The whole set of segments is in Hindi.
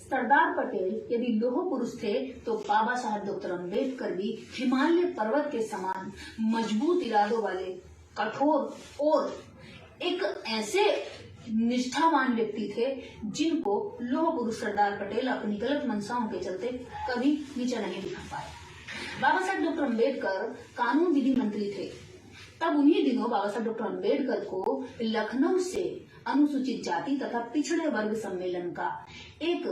सरदार पटेल यदि लोह पुरुष थे तो बाबा साहब डॉक्टर अम्बेडकर भी हिमालय पर्वत के समान मजबूत इरादों वाले, कठोर और एक ऐसे निष्ठावान व्यक्ति थे जिनको लोह पुरुष सरदार पटेल अपनी गलत मंशाओं के चलते कभी नीचा नहीं दिखा पाए। बाबा साहब डॉक्टर अम्बेडकर कानून विधि मंत्री थे। तब उन्हीं दिनों बाबा साहब डॉक्टर अम्बेडकर को लखनऊ से अनुसूचित जाति तथा पिछड़े वर्ग सम्मेलन का एक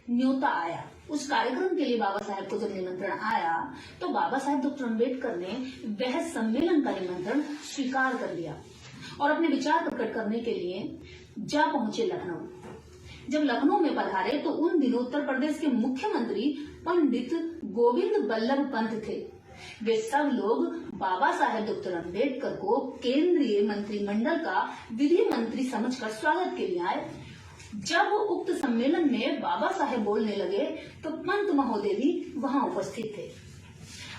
न्योता आया। उस कार्यक्रम के लिए बाबा साहब को जब निमंत्रण आया तो बाबा साहब डॉक्टर अम्बेडकर ने वह सम्मेलन का निमंत्रण स्वीकार कर लिया और अपने विचार प्रकट करने के लिए जा पहुंचे लखनऊ। जब लखनऊ में पधारे तो उन दिनों उत्तर प्रदेश के मुख्यमंत्री पंडित गोविंद बल्लभ पंत थे। वे सब लोग बाबा साहेब डॉक्टर अम्बेडकर को केंद्रीय मंत्रिमंडल का विधि मंत्री समझकर स्वागत के लिए आए। जब उक्त सम्मेलन में बाबा साहेब बोलने लगे तो पंत महोदय भी वहां उपस्थित थे।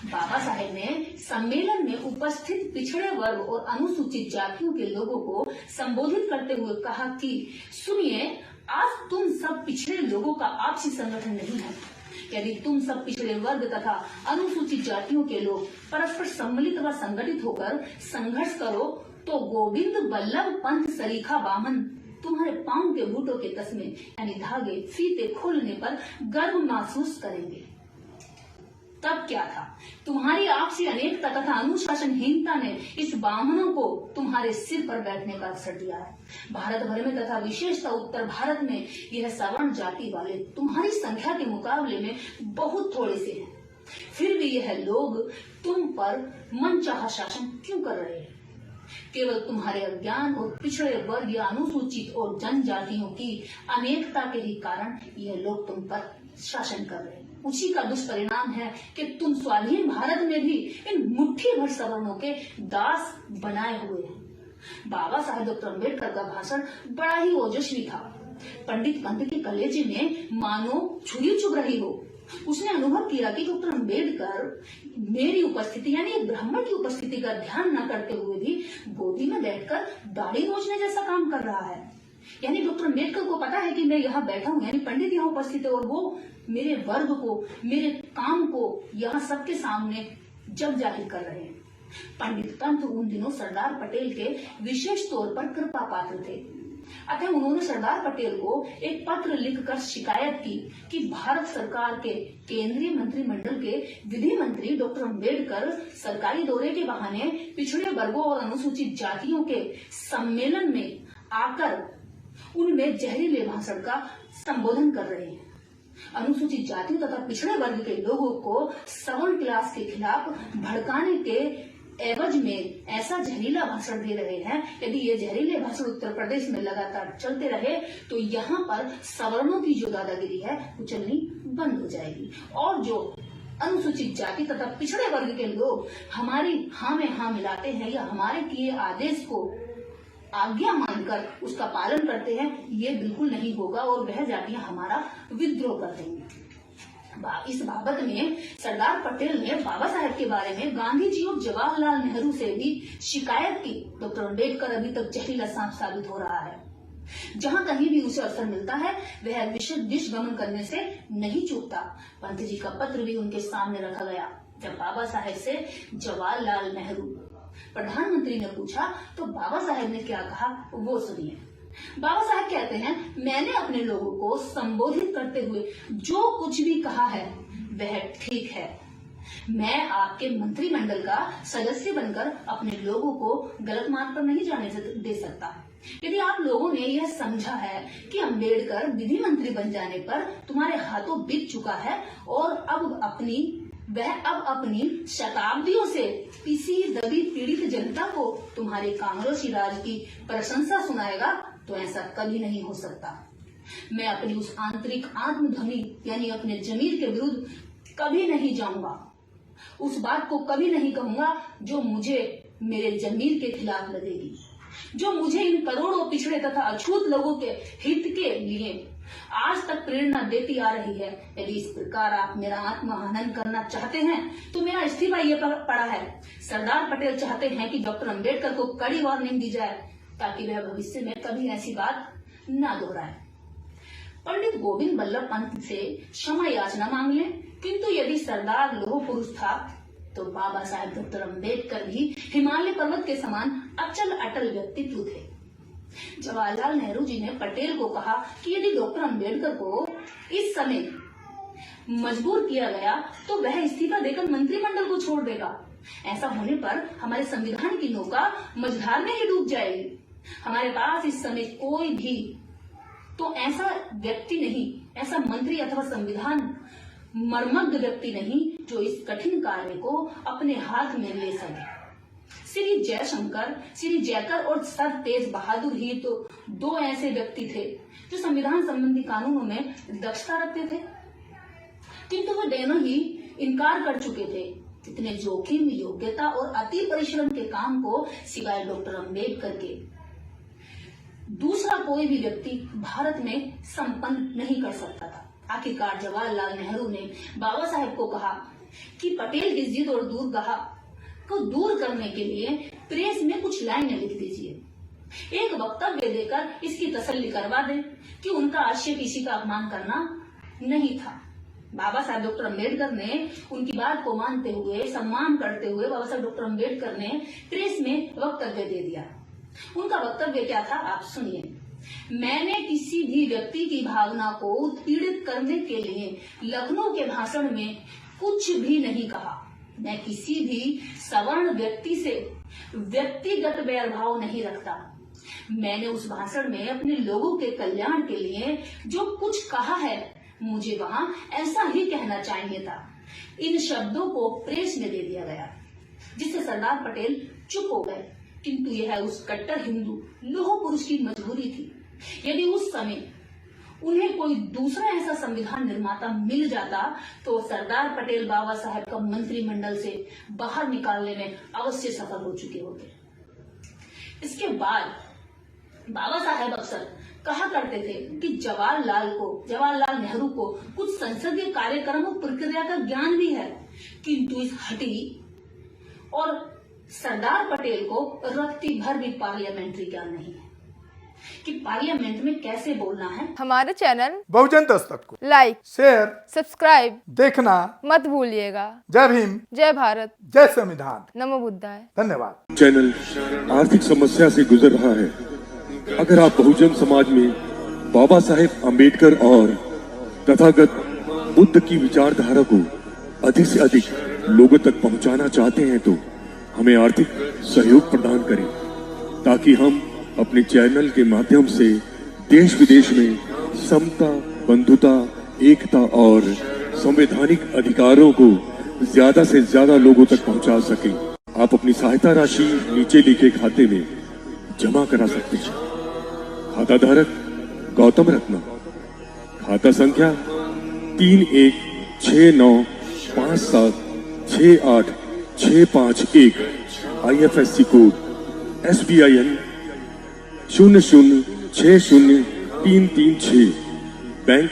बाबा साहेब ने सम्मेलन में उपस्थित पिछड़े वर्ग और अनुसूचित जातियों के लोगों को संबोधित करते हुए कहा कि सुनिए, आज तुम सब पिछड़े लोगों का आपसी संगठन नहीं है। यदि तुम सब पिछड़े वर्ग तथा अनुसूचित जातियों के लोग परस्पर सम्मिलित व संगठित होकर संघर्ष करो तो गोविंद बल्लभ पंत सरीखा बामन तुम्हारे पांव के बूटों के तस्मे यानी धागे फीते खोलने पर गर्व महसूस करेंगे। तब क्या था, तुम्हारी आपसी अनेकता तथा अनुशासनहीनता ने इस बामनों को तुम्हारे सिर पर बैठने का अवसर दिया है। भारत भर में तथा विशेषतः उत्तर भारत में यह सवर्ण जाति वाले तुम्हारी संख्या के मुकाबले में बहुत थोड़े से हैं। फिर भी यह लोग तुम पर मनचाहा शासन क्यों कर रहे हैं? केवल तुम्हारे अज्ञान और पिछड़े वर्ग या अनुसूचित और जनजातियों की अनेकता के ही कारण यह लोग तुम पर शासन कर रहे हैं। उसी का दुष्परिणाम है कि तुम स्वाधीन भारत में भी इन मुट्ठी भर सवर्णों के दास बनाए हुए हैं। बाबा साहब डॉक्टर अम्बेडकर का भाषण बड़ा ही ओजस्वी था। पंडित पंत के कलेजे में मानो छुरी चुभ रही हो। उसने अनुभव किया कि डॉक्टर अम्बेडकर मेरी उपस्थिति यानी ब्राह्मण की उपस्थिति का ध्यान न करते हुए भी गोदी में बैठकर दाढ़ी नोचने जैसा काम कर रहा है। यानी डॉक्टर अम्बेडकर को पता है कि मैं यहाँ बैठा हूँ, यानी पंडित यहाँ उपस्थित है और वो मेरे वर्ग को, मेरे काम को यहाँ सबके सामने जग जाहिर कर रहे हैं। पंडित पंत उन दिनों सरदार पटेल के विशेष तौर पर कृपा पात्र थे। अतः उन्होंने सरदार पटेल को एक पत्र लिखकर शिकायत की कि भारत सरकार के केंद्रीय मंत्रिमंडल के विधि मंत्री डॉक्टर अम्बेडकर सरकारी दौरे के बहाने पिछड़े वर्गों और अनुसूचित जातियों के सम्मेलन में आकर उनमें जहरीले भाषण का संबोधन कर रहे हैं। अनुसूचित जातियों तथा पिछड़े वर्ग के लोगों को सवर्ण क्लास के खिलाफ भड़काने के एवज में ऐसा जहरीला भाषण दे रहे हैं। यदि ये जहरीले भाषण उत्तर प्रदेश में लगातार चलते रहे तो यहाँ पर सवर्णों की जो दादागिरी है वो चलनी बंद हो जाएगी और जो अनुसूचित जाति तथा पिछड़े वर्ग के लोग हमारी हाँ में हाँ मिलाते हैं या हमारे किए आदेश को आज्ञा मानकर उसका पालन करते हैं, ये बिल्कुल नहीं होगा और वह जातियां हमारा विद्रोह कर देंगी। इस बाबत में सरदार पटेल ने बाबा साहेब के बारे में गांधी जी और जवाहरलाल नेहरू से भी शिकायत की। डॉक्टर अम्बेडकर अभी तक जहरीला सांप साबित हो रहा है। जहां कहीं भी उसे अवसर मिलता है वह विष गमन करने से नहीं चूकता। पंत जी का पत्र भी उनके सामने रखा गया। जब बाबा साहेब से जवाहरलाल नेहरू प्रधानमंत्री ने पूछा तो बाबा साहेब ने क्या कहा वो सुनिए। बाबा साहेब कहते हैं, मैंने अपने लोगों को संबोधित करते हुए जो कुछ भी कहा है वह ठीक है। मैं आपके मंत्रिमंडल का सदस्य बनकर अपने लोगों को गलत मार्ग पर नहीं जाने दे सकता। यदि आप लोगों ने यह समझा है कि अम्बेडकर विधि मंत्री बन जाने पर तुम्हारे हाथों बीत चुका है और अब अपनी शताब्दियों से पिसी दबी पीड़ित जनता को तुम्हारे कांग्रेसी राज की प्रशंसा सुनाएगा, तो ऐसा कभी नहीं हो सकता। मैं अपनी उस आंतरिक आत्मध्वनि यानी अपने जमीर के विरुद्ध कभी नहीं जाऊंगा। उस बात को कभी नहीं कहूंगा जो मुझे मेरे जमीर के खिलाफ लगेगी, जो मुझे इन करोड़ों पिछड़े तथा अछूत लोगों के हित के लिए आज तक प्रेरणा देती आ रही है। यदि इस प्रकार आप मेरा आत्महनन करना चाहते हैं तो मेरा इस्तीफा ये पड़ा है। सरदार पटेल चाहते हैं कि डॉक्टर अम्बेडकर को कड़ी वार्निंग दी जाए ताकि वह भविष्य में कभी ऐसी बात न दोहराए। पंडित गोविंद बल्लभ पंत से क्षमा याचना मांग लें, किंतु यदि सरदार लौह पुरुष था तो बाबा साहेब डॉक्टर अम्बेडकर भी हिमालय पर्वत के समान अचल अटल व्यक्तित्व थे। जवाहरलाल नेहरू जी ने पटेल को कहा कि यदि डॉक्टर अम्बेडकर को इस समय मजबूर किया गया तो वह इस्तीफा देकर मंत्रिमंडल को छोड़ देगा। ऐसा होने पर हमारे संविधान की नौका मझधार में ही डूब जाएगी। हमारे पास इस समय कोई भी तो ऐसा व्यक्ति नहीं, ऐसा मंत्री अथवा संविधान मर्मज्ञ व्यक्ति नहीं जो इस कठिन कार्य को अपने हाथ में ले सके। श्री जयशंकर, श्री जयकर और सर तेज बहादुर ही तो दो ऐसे व्यक्ति थे जो संविधान संबंधी कानूनों में दक्षता रखते थे, किंतु वो दोनों ही इनकार कर चुके थे। इतने जोखिम, योग्यता और अति परिश्रम के काम को सिवाय डॉक्टर अम्बेडकर के दूसरा कोई भी व्यक्ति भारत में संपन्न नहीं कर सकता था। आखिरकार जवाहरलाल नेहरू ने बाबा साहेब को कहा कि पटेल की जिद और दूरगाह को दूर करने के लिए प्रेस में कुछ लाइनें लिख दीजिए। एक वक्तव्य देकर इसकी तसल्ली करवा दें कि उनका आशय किसी का अपमान करना नहीं था। बाबा साहब डॉक्टर अम्बेडकर ने उनकी बात को मानते हुए, सम्मान करते हुए बाबा साहब डॉक्टर अम्बेडकर ने प्रेस में वक्तव्य दे दिया। उनका वक्तव्य क्या था, आप सुनिए। मैंने किसी भी व्यक्ति की भावना को उत्पीड़ित करने के लिए लखनऊ के भाषण में कुछ भी नहीं कहा। मैं किसी भी सवर्ण व्यक्ति से व्यक्तिगत वैरभाव नहीं रखता। मैंने उस भाषण में अपने लोगों के कल्याण के लिए जो कुछ कहा है, मुझे वहां ऐसा ही कहना चाहिए था। इन शब्दों को प्रेस में दे दिया गया, जिससे सरदार पटेल चुप हो गए, किंतु यह उस कट्टर हिंदू लौह पुरुष की मजबूरी थी। यदि उस समय उन्हें कोई दूसरा ऐसा संविधान निर्माता मिल जाता तो सरदार पटेल बाबा साहेब का मंत्रिमंडल से बाहर निकालने में अवश्य सफल हो चुके होते। इसके बाद बाबा साहेब अक्सर कहा करते थे कि जवाहरलाल नेहरू को कुछ संसदीय कार्यक्रम और प्रक्रिया का ज्ञान भी है, किंतु इस हटी और सरदार पटेल को रत्ती भर भी पार्लियामेंट्री ज्ञान नहीं है कि पार्लियामेंट में कैसे बोलना है। हमारे चैनल बहुजन दस्तक को लाइक, शेयर, सब्सक्राइब देखना मत भूलिएगा। जय भीम, जय भारत, जय संविधान, नमो बुद्धाय। धन्यवाद। चैनल आर्थिक समस्या से गुजर रहा है। अगर आप बहुजन समाज में बाबा साहेब अम्बेडकर और तथागत बुद्ध की विचारधारा को अधिक से अधिक लोगों तक पहुंचाना चाहते हैं तो हमें आर्थिक सहयोग प्रदान करें, ताकि हम अपने चैनल के माध्यम से देश विदेश में समता, बंधुता, एकता और संवैधानिक अधिकारों को ज्यादा से ज्यादा लोगों तक पहुंचा सकें। आप अपनी सहायता राशि नीचे लिखे खाते में जमा करा सकते हैं। खाता धारक गौतम रत्ना, खाता संख्या 3169576865 IFSC कोड SBIN 0060336, बैंक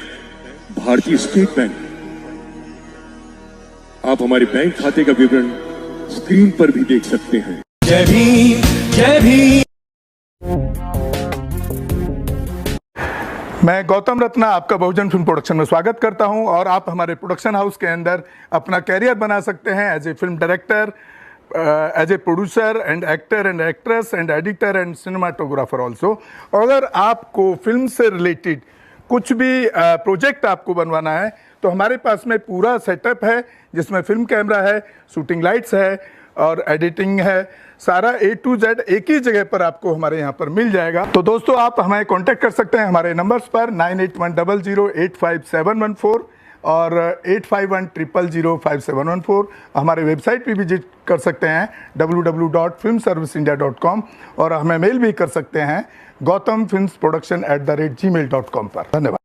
भारतीय स्टेट बैंक। आप हमारे बैंक खाते का विवरण स्क्रीन पर भी देख सकते हैं। जय भीम, जय भीम। मैं गौतम रत्ना आपका बहुजन फिल्म प्रोडक्शन में स्वागत करता हूं और आप हमारे प्रोडक्शन हाउस के अंदर अपना कैरियर बना सकते हैं as a film director, as a producer and actor and actress and editor and cinematographer also. अगर आपको फिल्म से रिलेटेड कुछ भी प्रोजेक्ट आपको बनवाना है तो हमारे पास में पूरा सेटअप है, जिसमें फिल्म कैमरा है, शूटिंग लाइट्स है और एडिटिंग है। सारा A to Z एक ही जगह पर आपको हमारे यहाँ पर मिल जाएगा। तो दोस्तों, आप हमें कांटेक्ट कर सकते हैं हमारे नंबर्स पर 9810085714 और 8510005714। हमारे वेबसाइट पे विजिट कर सकते हैं www.filmserviceindia.com और हमें मेल भी कर सकते हैं gautamfilmsproduction@gmail.com पर। धन्यवाद।